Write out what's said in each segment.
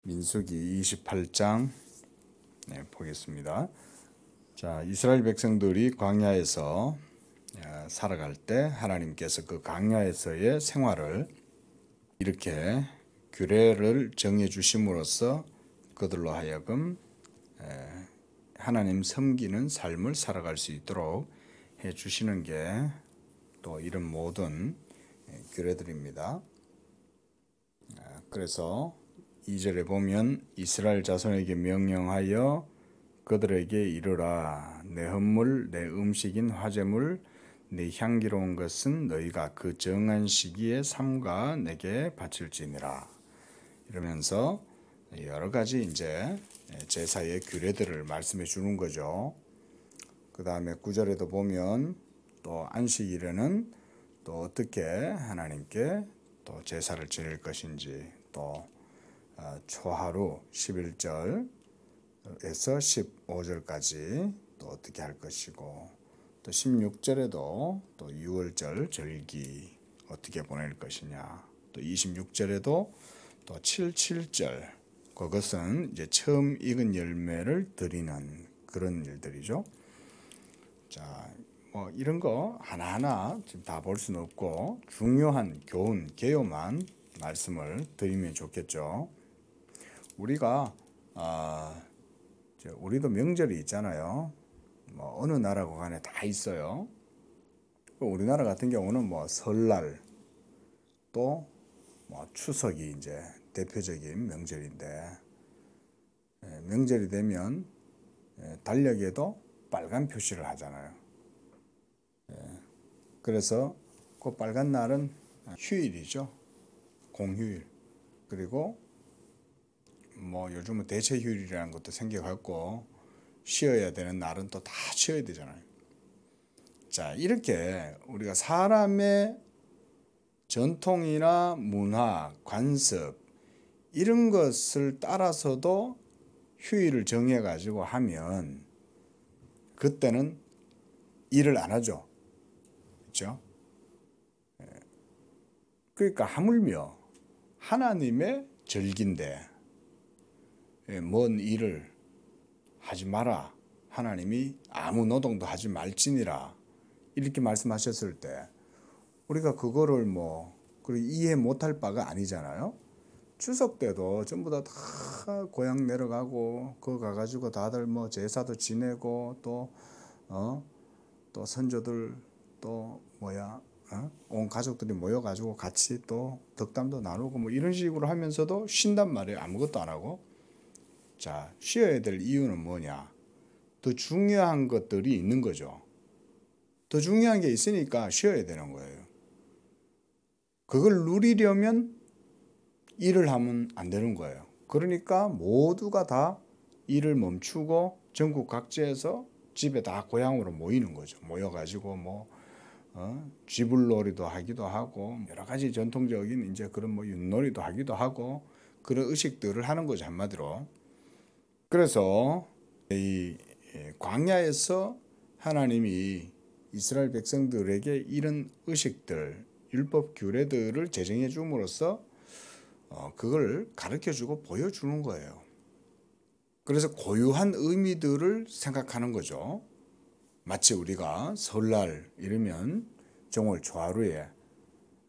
민수기 28장 보겠습니다. 자, 이스라엘 백성들이 광야에서 살아갈 때 하나님께서 그 광야에서의 생활을 이렇게 규례를 정해 주심으로써 그들로 하여금 하나님 섬기는 삶을 살아갈 수 있도록 해 주시는 게 또 이런 모든 규례들입니다. 그래서 2절에 보면 이스라엘 자손에게 명령하여 그들에게 이르라. 내 헌물 내 음식인 화제물 내 향기로운 것은 너희가 그 정한 시기에 삼가 내게 바칠지니라. 이러면서 여러 가지 이제 제사의 규례들을 말씀해 주는 거죠. 그 다음에 9절에도 보면 또 안식일에는 또 어떻게 하나님께 또 제사를 지낼 것인지, 또 초하루 11절에서 15절까지 또 어떻게 할 것이고, 또 16절에도 또 6월절 절기 어떻게 보낼 것이냐, 또 26절에도 또 77절, 그것은 이제 처음 익은 열매를 드리는 그런 일들이죠. 자, 뭐 이런 거 하나하나 지금 다 볼 수는 없고 중요한 교훈, 개요만 말씀을 드리면 좋겠죠. 우리가 우리도 명절이 있잖아요. 뭐 어느 나라고 간에 다 있어요. 우리나라 같은 경우는 뭐 설날, 또 뭐 추석이 이제 대표적인 명절인데, 명절이 되면 달력에도 빨간 표시를 하잖아요. 그래서 그 빨간 날은 휴일이죠. 공휴일. 그리고 뭐 요즘은 대체 휴일이라는 것도 생겨갖고 쉬어야 되는 날은 또 다 쉬어야 되잖아요. 자, 이렇게 우리가 사람의 전통이나 문화, 관습 이런 것을 따라서도 휴일을 정해가지고 하면 그때는 일을 안 하죠. 그렇죠? 그러니까 하물며 하나님의 절기인데 뭔 일을 하지 마라, 하나님이 아무 노동도 하지 말지니라 이렇게 말씀하셨을 때 우리가 그거를 뭐 이해 못할 바가 아니잖아요. 추석 때도 전부 다 고향 내려가고 거 가가지고 다들 뭐 제사도 지내고 또 선조들 또 온 가족들이 모여가지고 같이 또 덕담도 나누고 뭐 이런 식으로 하면서도 쉰단 말이에요. 아무것도 안 하고. 자, 쉬어야 될 이유는 뭐냐? 더 중요한 것들이 있는 거죠. 더 중요한 게 있으니까 쉬어야 되는 거예요. 그걸 누리려면 일을 하면 안 되는 거예요. 그러니까 모두가 다 일을 멈추고 전국 각지에서 집에 다 고향으로 모이는 거죠. 모여가지고 뭐 쥐불놀이도 하기도 하고 여러 가지 전통적인 이제 그런 뭐 윷놀이도 하기도 하고 그런 의식들을 하는 거죠, 한마디로. 그래서 이 광야에서 하나님이 이스라엘 백성들에게 이런 의식들, 율법 규례들을 제정해 줌으로써 그걸 가르쳐주고 보여주는 거예요. 그래서 고유한 의미들을 생각하는 거죠. 마치 우리가 설날 이러면 정월 초하루에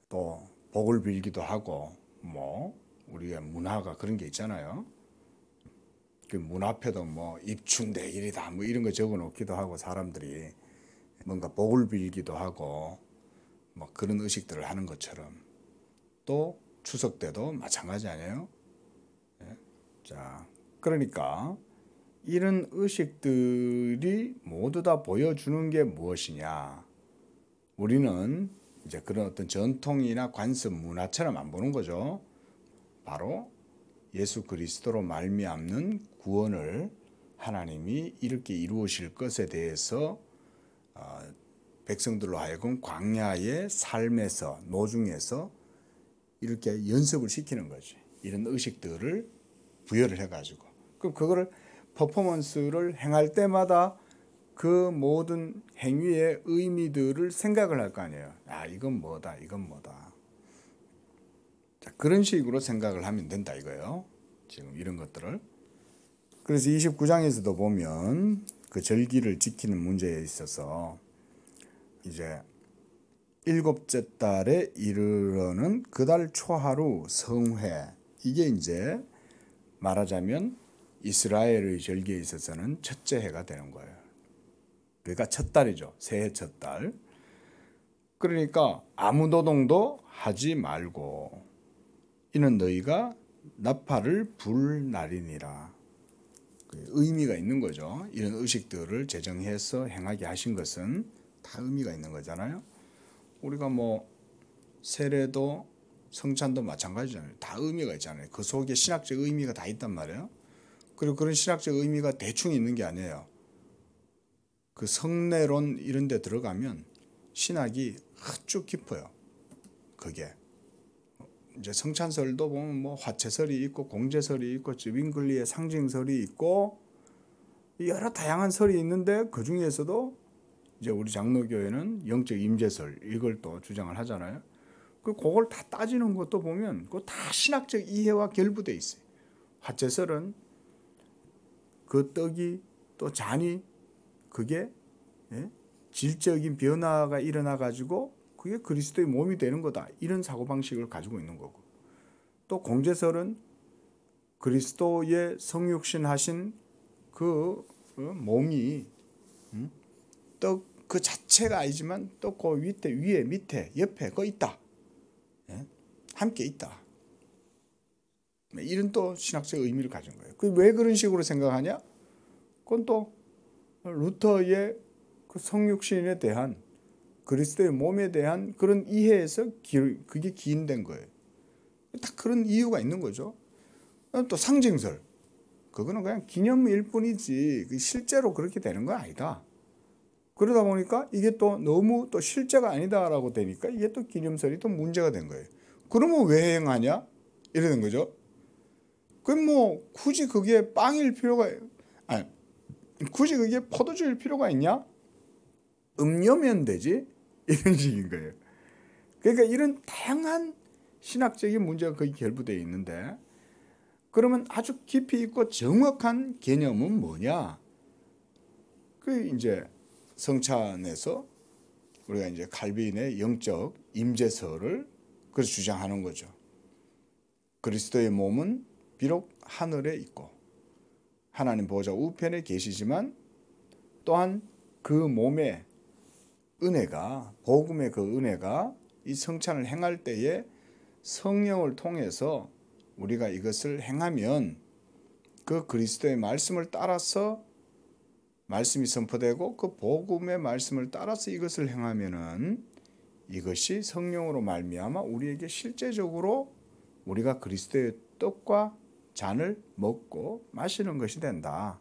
또 복을 빌기도 하고 뭐 우리의 문화가 그런 게 있잖아요. 그 문 앞에도 뭐 입춘대길이다 뭐 이런 거 적어 놓기도 하고 사람들이 뭔가 복을 빌기도 하고 뭐 그런 의식들을 하는 것처럼 또 추석 때도 마찬가지 아니에요? 자, 그러니까 이런 의식들이 모두 다 보여주는 게 무엇이냐? 우리는 이제 그런 어떤 전통이나 관습, 문화처럼 안 보는 거죠. 바로 예수 그리스도로 말미암는 구원을 하나님이 이렇게 이루으실 것에 대해서 백성들로 하여금 광야의 삶에서, 노중에서 이렇게 연습을 시키는 거지. 이런 의식들을 부여를 해가지고. 그럼 그거를 퍼포먼스를 행할 때마다 그 모든 행위의 의미들을 생각을 할 거 아니에요. 아, 이건 뭐다, 이건 뭐다. 자, 그런 식으로 생각을 하면 된다 이거예요. 지금 이런 것들을. 그래서 29장에서도 보면 그 절기를 지키는 문제에 있어서 이제 일곱째 달에 이르러는 그달 초하루 성회, 이게 이제 말하자면 이스라엘의 절기에 있어서는 첫째 해가 되는 거예요. 그러니까 첫 달이죠. 새해 첫 달. 그러니까 아무 노동도 하지 말고 이는 너희가 나팔을 불 날이니라. 의미가 있는 거죠. 이런 의식들을 제정해서 행하게 하신 것은 다 의미가 있는 거잖아요. 우리가 뭐 세례도 성찬도 마찬가지잖아요. 다 의미가 있잖아요. 그 속에 신학적 의미가 다 있단 말이에요. 그리고 그런 신학적 의미가 대충 있는 게 아니에요. 그 성례론 이런 데 들어가면 신학이 아주 깊어요. 그게 이제 성찬설도 보면 뭐 화채설이 있고 공제설이 있고 윙글리의 상징설이 있고 여러 다양한 설이 있는데 그 중에서도 이제 우리 장로교회는 영적 임재설 이걸 또 주장을 하잖아요. 그걸 다 따지는 것도 보면 그거 다 신학적 이해와 결부돼 있어요. 화채설은 그 떡이 또 잔이 그게 질적인 변화가 일어나 가지고 그게 그리스도의 몸이 되는 거다. 이런 사고방식을 가지고 있는 거고. 또 공제설은 그리스도의 성육신 하신 그 몸이 떡 그 자체가 아니지만 또 그 위에 밑에 옆에 거 있다. 함께 있다. 이런 또 신학적 의미를 가진 거예요. 그 왜 그런 식으로 생각하냐? 그건 또 루터의 그 성육신에 대한 그리스도의 몸에 대한 그런 이해에서 그게 기인된 거예요. 다 그런 이유가 있는 거죠. 또 상징설. 그거는 그냥 기념일 뿐이지 실제로 그렇게 되는 건 아니다. 그러다 보니까 이게 또 너무 또 실제가 아니다라고 되니까 이게 또 기념설이 또 문제가 된 거예요. 그러면 왜 행하냐? 이러는 거죠. 그럼 뭐 굳이 그게 빵일 필요가 아니 굳이 그게 포도주일 필요가 있냐? 음료면 되지? 이런 식인 거예요. 그러니까 이런 다양한 신학적인 문제가 거기 결부되어 있는데 그러면 아주 깊이 있고 정확한 개념은 뭐냐? 그 이제 성찬에서 우리가 이제 칼빈의 영적 임재설을 그래서 주장하는 거죠. 그리스도의 몸은 비록 하늘에 있고 하나님 보좌 우편에 계시지만 또한 그 몸의 은혜가 복음의 그 은혜가 이 성찬을 행할 때에 성령을 통해서 우리가 이것을 행하면 그 그리스도의 말씀을 따라서 말씀이 선포되고 그 복음의 말씀을 따라서 이것을 행하면은 이것이 성령으로 말미암아 우리에게 실제적으로 우리가 그리스도의 떡과 잔을 먹고 마시는 것이 된다.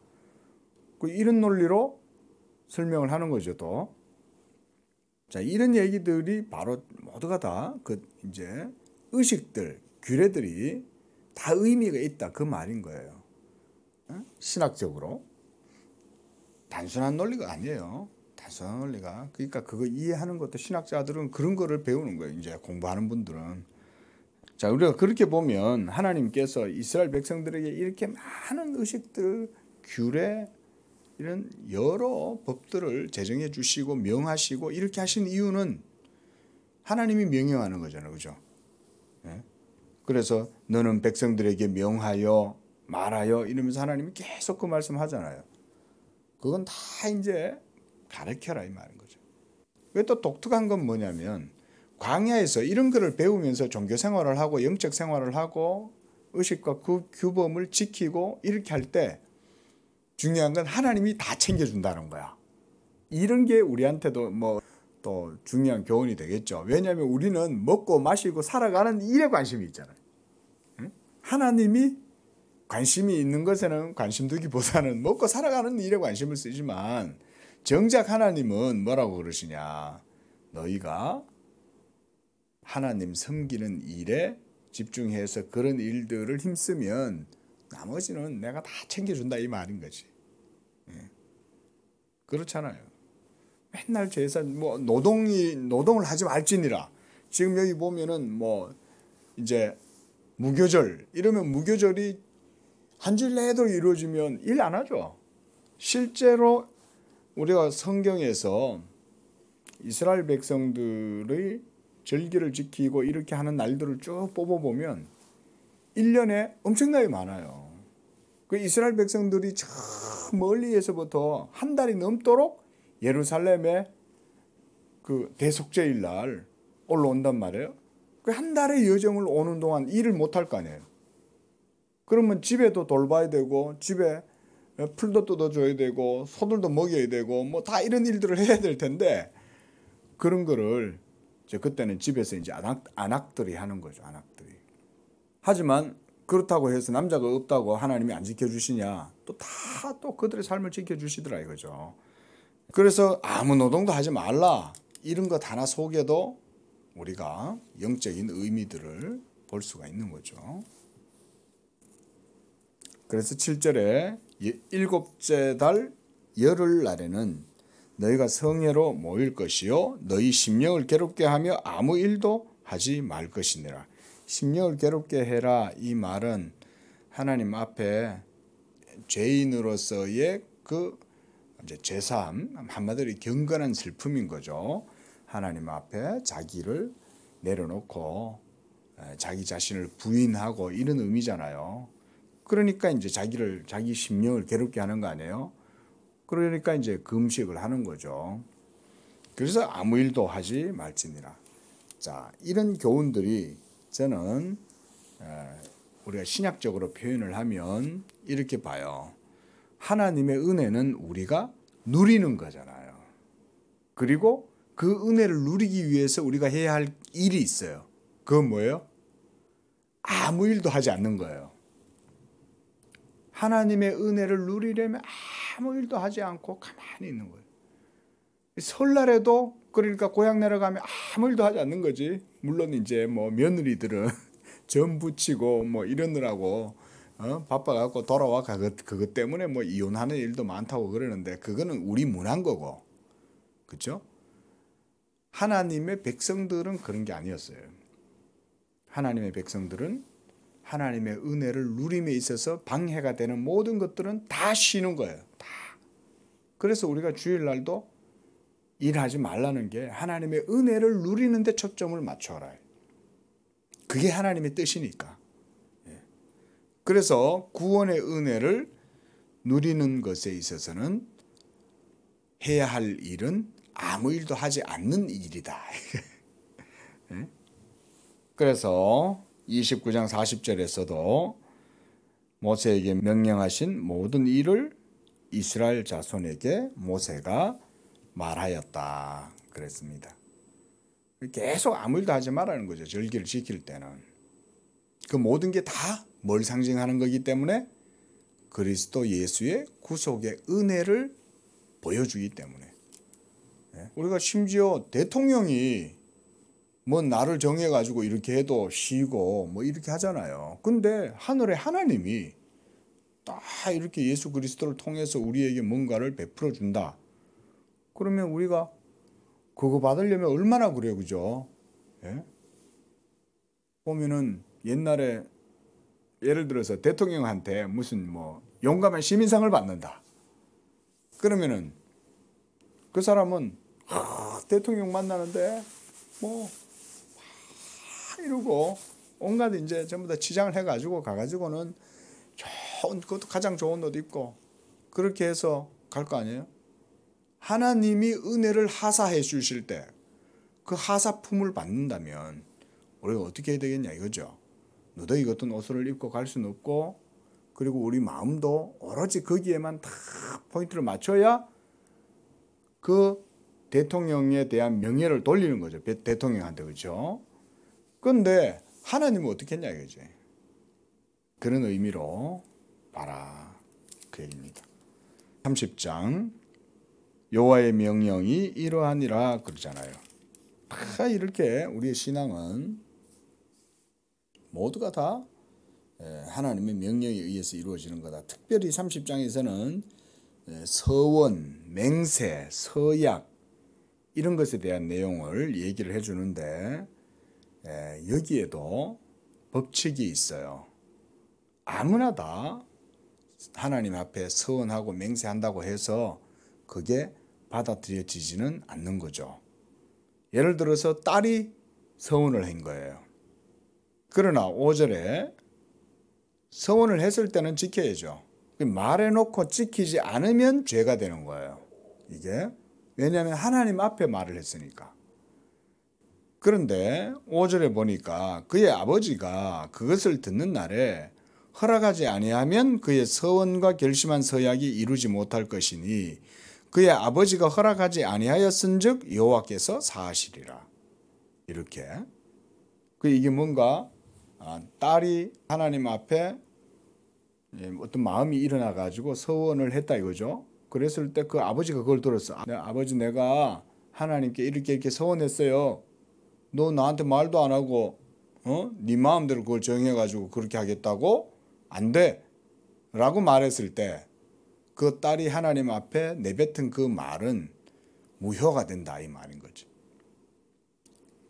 이런 논리로 설명을 하는 거죠, 또. 자, 이런 얘기들이 바로 모두가 다 그 이제 의식들, 규례들이 다 의미가 있다. 그 말인 거예요. 신학적으로. 단순한 논리가 아니에요. 단순한 논리가. 그러니까 그거 이해하는 것도 신학자들은 그런 거를 배우는 거예요. 이제 공부하는 분들은. 자, 우리가 그렇게 보면 하나님께서 이스라엘 백성들에게 이렇게 많은 의식들, 규례, 이런 여러 법들을 제정해 주시고 명하시고 이렇게 하신 이유는 하나님이 명령하는 거잖아요. 그죠? 그래서 너는 백성들에게 명하여 말하여 이러면서 하나님이 계속 그 말씀하잖아요. 그건 다 이제 가르쳐라 이 말인 거죠. 왜 또 독특한 건 뭐냐면 광야에서 이런 거를 배우면서 종교 생활을 하고 영적 생활을 하고 의식과 그 규범을 지키고 이렇게 할 때 중요한 건 하나님이 다 챙겨준다는 거야. 이런 게 우리한테도 뭐 또 중요한 교훈이 되겠죠. 왜냐하면 우리는 먹고 마시고 살아가는 일에 관심이 있잖아요. 하나님이 관심이 있는 것에는 관심 두기보다는 먹고 살아가는 일에 관심을 쓰지만 정작 하나님은 뭐라고 그러시냐. 너희가 하나님 섬기는 일에 집중해서 그런 일들을 힘쓰면 나머지는 내가 다 챙겨준다 이 말인 거지. 그렇잖아요. 맨날 제사 뭐 노동을 하지 말지니라. 지금 여기 보면은 뭐 이제 무교절 이러면 무교절이 한 주일 내도 이루어지면 일 안 하죠. 실제로 우리가 성경에서 이스라엘 백성들의 절기를 지키고 이렇게 하는 날들을 쭉 뽑아보면 1년에 엄청나게 많아요. 그 이스라엘 백성들이 저 멀리에서부터 한 달이 넘도록 예루살렘에 그 대속죄일 날 올라온단 말이에요. 그 한 달의 여정을 오는 동안 일을 못 할 거 아니에요. 그러면 집에도 돌봐야 되고 집에 풀도 뜯어줘야 되고 소들도 먹여야 되고 뭐 다 이런 일들을 해야 될 텐데 그런 거를 이제 그때는 집에서 이제 안악들이 하는 거죠. 안악들이. 하지만 그렇다고 해서 남자가 없다고 하나님이 안 지켜주시냐? 또 다 또 그들의 삶을 지켜주시더라 이거죠. 그래서 아무 노동도 하지 말라. 이런 것 하나 속에도 우리가 영적인 의미들을 볼 수가 있는 거죠. 그래서 7절에 일곱째 달 열흘 날에는 너희가 성회로 모일 것이요 너희 심령을 괴롭게 하며 아무 일도 하지 말 것이니라. 심령을 괴롭게 해라 이 말은 하나님 앞에 죄인으로서의 그 이제 죄사함, 한마디로 경건한 슬픔인 거죠. 하나님 앞에 자기를 내려놓고 자기 자신을 부인하고 이런 의미잖아요. 그러니까 이제 자기 심령을 괴롭게 하는 거 아니에요? 그러니까 이제 금식을 하는 거죠. 그래서 아무 일도 하지 말지니라. 자, 이런 교훈들이 저는 우리가 신약적으로 표현을 하면 이렇게 봐요. 하나님의 은혜는 우리가 누리는 거잖아요. 그리고 그 은혜를 누리기 위해서 우리가 해야 할 일이 있어요. 그건 뭐예요? 아무 일도 하지 않는 거예요. 하나님의 은혜를 누리려면 아무 일도 하지 않고 가만히 있는 거예요. 설날에도 그러니까 고향 내려가면 아무 일도 하지 않는 거지. 물론 이제 뭐 며느리들은 전 부치고 뭐 이러느라고 바빠갖고 돌아와 그것 때문에 뭐 이혼하는 일도 많다고 그러는데 그거는 우리 문화인 거고, 그렇죠? 하나님의 백성들은 그런 게 아니었어요. 하나님의 백성들은 하나님의 은혜를 누림에 있어서 방해가 되는 모든 것들은 다 쉬는 거예요. 다. 그래서 우리가 주일날도 일하지 말라는 게 하나님의 은혜를 누리는 데 초점을 맞춰라. 그게 하나님의 뜻이니까. 그래서 구원의 은혜를 누리는 것에 있어서는 해야 할 일은 아무 일도 하지 않는 일이다. 그래서 29장 40절에서도 모세에게 명령하신 모든 일을 이스라엘 자손에게 모세가 말하였다 그랬습니다. 계속 아무 일도 하지 말라는 거죠. 절기를 지킬 때는. 그 모든 게 다 뭘 상징하는 거기 때문에 그리스도 예수의 구속의 은혜를 보여주기 때문에. 우리가 심지어 대통령이 뭐 나를 정해가지고 이렇게 해도 쉬고 뭐 이렇게 하잖아요. 근데 하늘의 하나님이 딱 이렇게 예수 그리스도를 통해서 우리에게 뭔가를 베풀어 준다. 그러면 우리가 그거 받으려면 얼마나 그래요, 그죠? 예? 보면은 옛날에 예를 들어서 대통령한테 무슨 뭐 용감한 시민상을 받는다. 그러면은 그 사람은 대통령 만나는데 뭐 이러고 온갖 이제 전부 다 치장을 해가지고 가가지고는 그것도 가장 좋은 옷 입고 그렇게 해서 갈 거 아니에요? 하나님이 은혜를 하사해 주실 때 그 하사품을 받는다면 우리가 어떻게 해야 되겠냐 이거죠. 너도 같은 옷을 입고 갈 수는 없고 그리고 우리 마음도 오로지 거기에만 다 포인트를 맞춰야 그 대통령에 대한 명예를 돌리는 거죠. 대통령한테. 그렇죠? 그런데 하나님은 어떻게 했냐 이거지. 그런 의미로 봐라 그 얘기입니다. 30장 여호와의 명령이 이러하니라 그러잖아요. 다 이렇게 우리의 신앙은 모두가 다 하나님의 명령에 의해서 이루어지는 거다. 특별히 30장에서는 서원, 맹세, 서약 이런 것에 대한 내용을 얘기를 해주는데 여기에도 법칙이 있어요. 아무나 다 하나님 앞에 서원하고 맹세한다고 해서 그게 받아들여지지는 않는 거죠. 예를 들어서 딸이 서원을 한 거예요. 그러나 5절에 서원을 했을 때는 지켜야죠. 말해놓고 지키지 않으면 죄가 되는 거예요. 이게 왜냐하면 하나님 앞에 말을 했으니까. 그런데 5절에 보니까 그의 아버지가 그것을 듣는 날에 허락하지 아니하면 그의 서원과 결심한 서약이 이루지 못할 것이니 그의 아버지가 허락하지 아니하였은즉 여호와께서 사하시리라. 이렇게. 이게 뭔가 딸이 하나님 앞에 어떤 마음이 일어나 가지고 서원을 했다 이거죠. 그랬을 때 그 아버지가 그걸 들었어. 아버지, 내가 하나님께 이렇게 서원했어요. 너 나한테 말도 안 하고 네 마음대로 그걸 정해가지고 그렇게 하겠다고? 안 돼! 라고 말했을 때 그 딸이 하나님 앞에 내뱉은 그 말은 무효가 된다 이 말인 거지.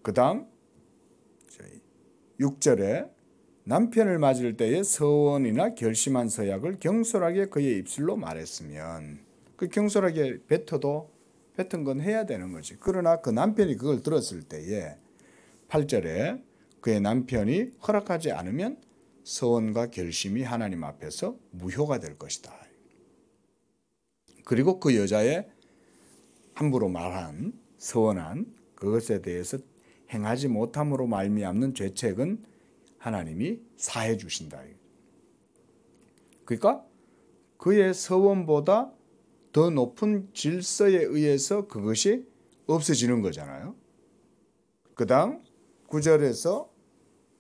그 다음 6절에 남편을 맞을 때에 서원이나 결심한 서약을 경솔하게 그의 입술로 말했으면 그 경솔하게 뱉은 건 해야 되는 거지. 그러나 그 남편이 그걸 들었을 때에 8절에 그의 남편이 허락하지 않으면 서원과 결심이 하나님 앞에서 무효가 될 것이다. 그리고 그 여자의 함부로 말한 서원한 그것에 대해서 행하지 못함으로 말미암는 죄책은 하나님이 사해 주신다. 그러니까 그의 서원보다 더 높은 질서에 의해서 그것이 없어지는 거잖아요. 그 다음 9절에서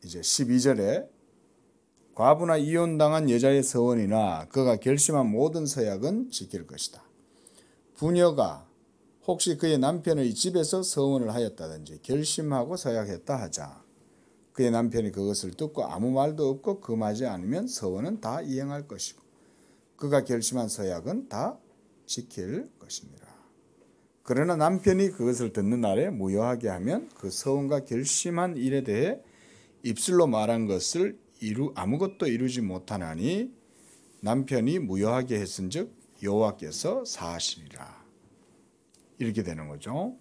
이제 12절에 과부나 이혼당한 여자의 서원이나 그가 결심한 모든 서약은 지킬 것이다. 부녀가 혹시 그의 남편의 집에서 서원을 하였다든지 결심하고 서약했다 하자. 그의 남편이 그것을 듣고 아무 말도 없고 금하지 않으면 서원은 다 이행할 것이고 그가 결심한 서약은 다 지킬 것이니라. 그러나 남편이 그것을 듣는 날에 무효하게 하면 그 서원과 결심한 일에 대해 입술로 말한 것을 아무것도 이루지 못하나니 남편이 무효하게 했은즉 여호와께서 사하시리라. 이렇게 되는 거죠.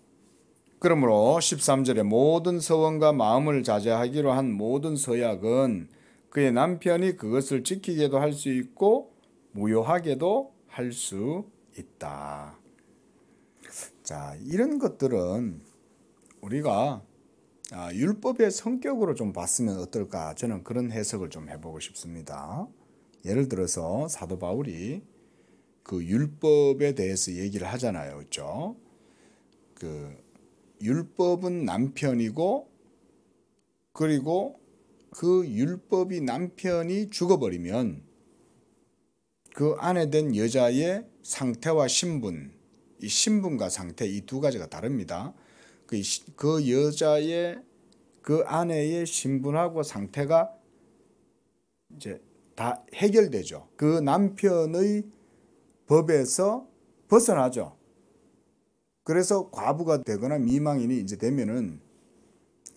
그러므로 13절에 모든 서원과 마음을 자제하기로 한 모든 서약은 그의 남편이 그것을 지키게도 할 수 있고 무효하게도 할 수 있다. 자, 이런 것들은 우리가 율법의 성격으로 좀 봤으면 어떨까? 저는 그런 해석을 좀 해보고 싶습니다. 예를 들어서 사도 바울이 그 율법에 대해서 얘기를 하잖아요, 그렇죠? 그 율법은 남편이고 그리고 그 율법이 남편이 죽어버리면 그 아내 된 여자의 상태와 신분, 이 신분과 상태 이 두 가지가 다릅니다. 그 여자의 그 아내의 신분하고 상태가 이제 다 해결되죠. 그 남편의 법에서 벗어나죠. 그래서 과부가 되거나 미망인이 이제 되면은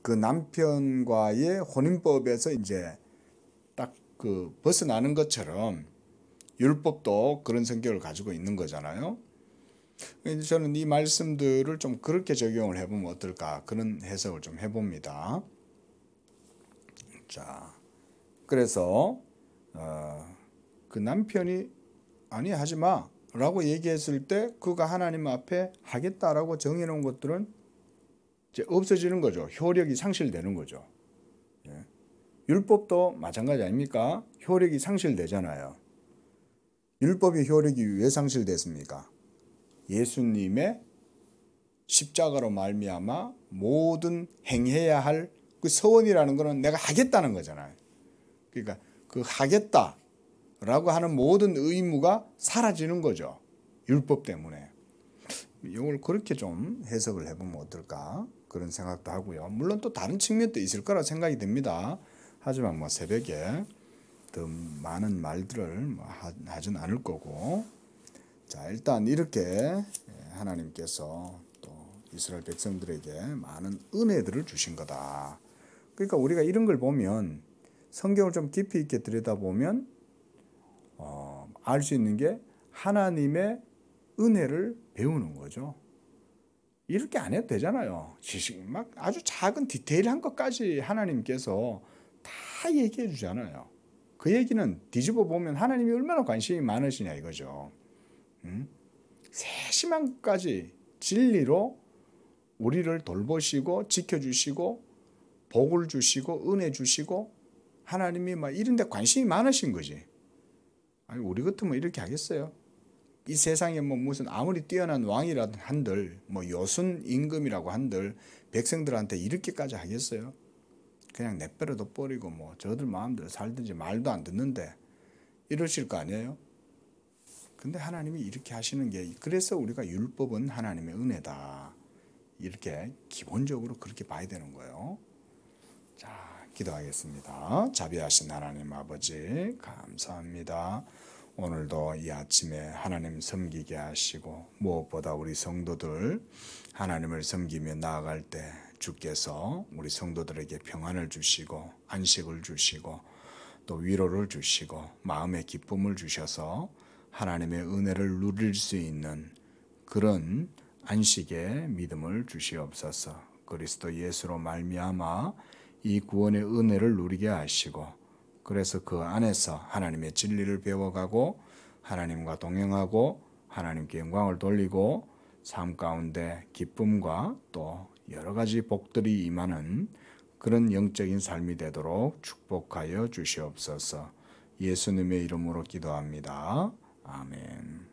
그 남편과의 혼인법에서 이제 딱 그 벗어나는 것처럼 율법도 그런 성격을 가지고 있는 거잖아요. 저는 이 말씀들을 좀 그렇게 적용을 해보면 어떨까 그런 해석을 좀 해봅니다. 자, 그래서 그 남편이 아니 하지 마 라고 얘기했을 때 그가 하나님 앞에 하겠다라고 정해놓은 것들은 이제 없어지는 거죠. 효력이 상실되는 거죠. 예. 율법도 마찬가지 아닙니까? 효력이 상실되잖아요. 율법의 효력이 왜 상실됐습니까? 예수님의 십자가로 말미암아 모든 행해야 할 그 서원이라는 것은 내가 하겠다는 거잖아요. 그러니까 그 하겠다라고 하는 모든 의무가 사라지는 거죠. 율법 때문에. 이걸 그렇게 좀 해석을 해보면 어떨까 그런 생각도 하고요. 물론 또 다른 측면도 있을 거라 생각이 듭니다. 하지만 뭐 새벽에 더 많은 말들을 하진 않을 거고. 자, 일단 이렇게 하나님께서 또 이스라엘 백성들에게 많은 은혜들을 주신 거다. 그러니까 우리가 이런 걸 보면 성경을 좀 깊이 있게 들여다보면 알 수 있는 게 하나님의 은혜를 배우는 거죠. 이렇게 안 해도 되잖아요. 지식 막 아주 작은 디테일한 것까지 하나님께서 다 얘기해 주잖아요. 그 얘기는 뒤집어 보면 하나님이 얼마나 관심이 많으시냐 이거죠. 세심한 것까지 진리로 우리를 돌보시고 지켜주시고 복을 주시고 은혜 주시고 하나님이 막 이런 데 관심이 많으신 거지. 아니 우리 같으면 이렇게 하겠어요? 이 세상에 뭐 무슨 아무리 뛰어난 왕이라도 한들 뭐 여순 임금이라고 한들 백성들한테 이렇게까지 하겠어요? 그냥 내버려둬 버리고 뭐 저들 마음대로 살든지 말도 안 듣는데 이러실 거 아니에요? 근데 하나님이 이렇게 하시는 게 그래서 우리가 율법은 하나님의 은혜다. 이렇게 기본적으로 그렇게 봐야 되는 거예요. 자, 기도하겠습니다. 자비하신 하나님 아버지 감사합니다. 오늘도 이 아침에 하나님 섬기게 하시고 무엇보다 우리 성도들 하나님을 섬기며 나아갈 때 주께서 우리 성도들에게 평안을 주시고 안식을 주시고 또 위로를 주시고 마음의 기쁨을 주셔서 하나님의 은혜를 누릴 수 있는 그런 안식의 믿음을 주시옵소서. 그리스도 예수로 말미암아 이 구원의 은혜를 누리게 하시고 그래서 그 안에서 하나님의 진리를 배워가고 하나님과 동행하고 하나님께 영광을 돌리고 삶 가운데 기쁨과 또 여러 가지 복들이 임하는 그런 영적인 삶이 되도록 축복하여 주시옵소서. 예수님의 이름으로 기도합니다. 아멘.